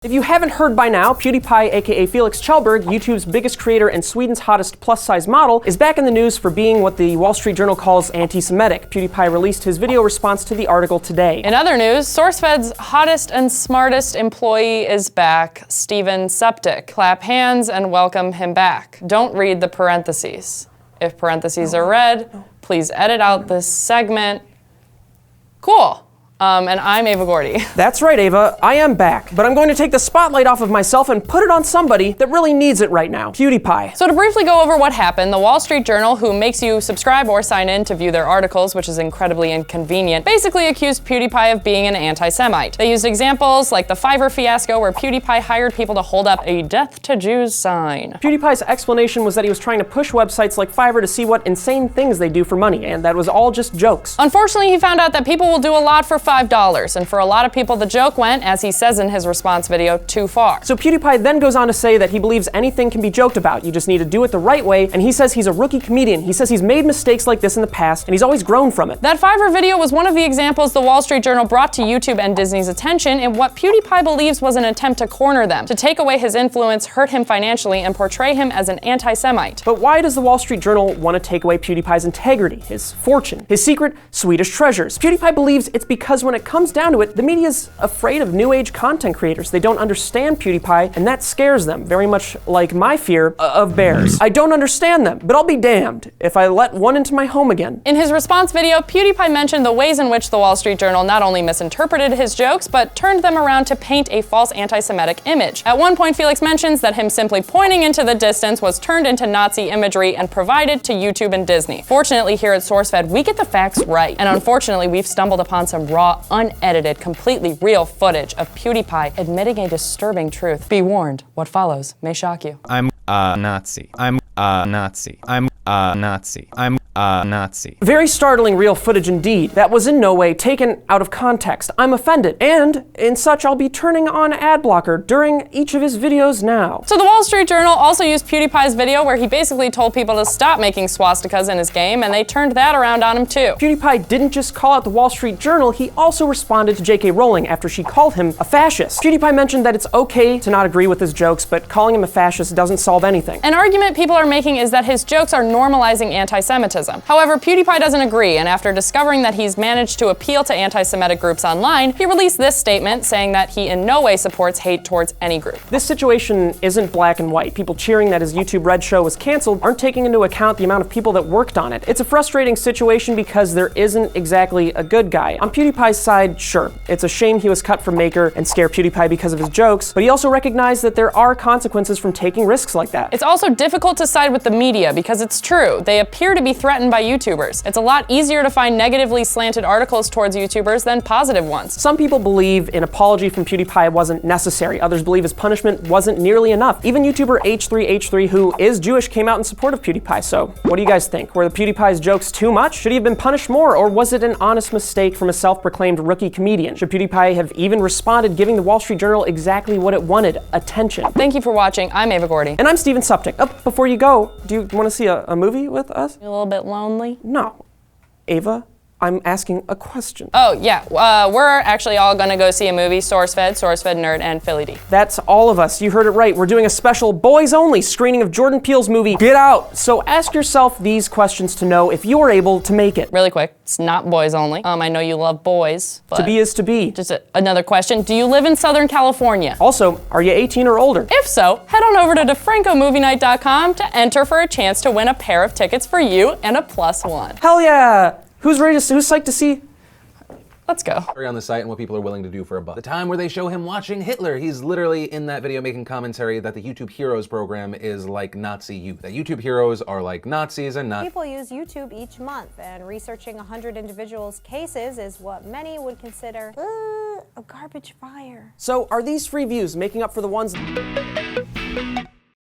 If you haven't heard by now, PewDiePie, aka Felix Kjellberg, YouTube's biggest creator and Sweden's hottest plus-size model, is back in the news for being what the Wall Street Journal calls anti-Semitic. PewDiePie released his video response to the article today. In other news, SourceFed's hottest and smartest employee is back, Steven Septic. Clap hands and welcome him back. Don't read the parentheses. If parentheses are read, please edit out this segment. Cool. And I'm Ava Gordy. That's right, Ava. I am back. But I'm going to take the spotlight off of myself and put it on somebody that really needs it right now. PewDiePie. So to briefly go over what happened, the Wall Street Journal, who makes you subscribe or sign in to view their articles, which is incredibly inconvenient, basically accused PewDiePie of being an anti-Semite. They used examples like the Fiverr fiasco where PewDiePie hired people to hold up a Death to Jews sign. PewDiePie's explanation was that he was trying to push websites like Fiverr to see what insane things they do for money, and that was all just jokes. Unfortunately, he found out that people will do a lot for $5, and for a lot of people the joke went, as he says in his response video, too far. So PewDiePie then goes on to say that he believes anything can be joked about, you just need to do it the right way, and he says he's a rookie comedian. He says he's made mistakes like this in the past, and he's always grown from it. That Fiverr video was one of the examples the Wall Street Journal brought to YouTube and Disney's attention in what PewDiePie believes was an attempt to corner them, to take away his influence, hurt him financially, and portray him as an anti-Semite. But why does the Wall Street Journal want to take away PewDiePie's integrity, his fortune, his secret Swedish treasures? PewDiePie believes it's because when it comes down to it, the media's afraid of new age content creators. They don't understand PewDiePie, and that scares them, very much like my fear of bears. I don't understand them, but I'll be damned if I let one into my home again. In his response video, PewDiePie mentioned the ways in which the Wall Street Journal not only misinterpreted his jokes, but turned them around to paint a false anti-Semitic image. At one point, Felix mentions that him simply pointing into the distance was turned into Nazi imagery and provided to YouTube and Disney. Fortunately, here at SourceFed, we get the facts right. And unfortunately, we've stumbled upon some raw, unedited, completely real footage of PewDiePie admitting a disturbing truth. Be warned, what follows may shock you. I'm a Nazi. I'm a Nazi. I'm a Nazi. I'm a Nazi. Very startling real footage indeed. That was in no way taken out of context. I'm offended. And in such, I'll be turning on ad blocker during each of his videos now. So the Wall Street Journal also used PewDiePie's video where he basically told people to stop making swastikas in his game, and they turned that around on him too. PewDiePie didn't just call out the Wall Street Journal, he also responded to J.K. Rowling after she called him a fascist. PewDiePie mentioned that it's okay to not agree with his jokes, but calling him a fascist doesn't solve anything. An argument people are making is that his jokes are normalizing anti-Semitism. However, PewDiePie doesn't agree, and after discovering that he's managed to appeal to anti-Semitic groups online, he released this statement saying that he in no way supports hate towards any group. This situation isn't black and white. People cheering that his YouTube Red show was canceled aren't taking into account the amount of people that worked on it. It's a frustrating situation because there isn't exactly a good guy. On PewDiePie's side, sure, it's a shame he was cut from Maker and scare PewDiePie because of his jokes, but he also recognized that there are consequences from taking risks like that. It's also difficult to side with the media because it's true. They appear to be threatened by YouTubers. It's a lot easier to find negatively slanted articles towards YouTubers than positive ones. Some people believe an apology from PewDiePie wasn't necessary. Others believe his punishment wasn't nearly enough. Even YouTuber H3H3, who is Jewish, came out in support of PewDiePie. So what do you guys think? Were the PewDiePie's jokes too much? Should he have been punished more? Or was it an honest mistake from a self-proclaimed rookie comedian? Should PewDiePie have even responded, giving the Wall Street Journal exactly what it wanted? Attention. Thank you for watching. I'm Ava Gordy. And I'm Steven Septic. Before you go, do you want to see a movie with us? You a little bit lonely? No. Ava, I'm asking a question. Oh, yeah. We're actually all gonna go see a movie, SourceFed, SourceFed Nerd, and Philly D. That's all of us. You heard it right. We're doing a special boys-only screening of Jordan Peele's movie, Get Out. So ask yourself these questions to know if you're able to make it. Really quick, it's not boys only. I know you love boys, but to be is to be. Just another question. Do you live in Southern California? Also, are you 18 or older? If so, head on over to DeFrancoMovieNight.com to enter for a chance to win a pair of tickets for you and a +1. Hell yeah! Who's psyched to see? Let's go. On the site and what people are willing to do for a buck. The time where they show him watching Hitler, he's literally in that video making commentary that the YouTube Heroes program is like Nazi youth. That YouTube Heroes are like Nazis and not. People use YouTube each month, and researching 100 individuals' cases is what many would consider a garbage fire. So are these free views making up for the ones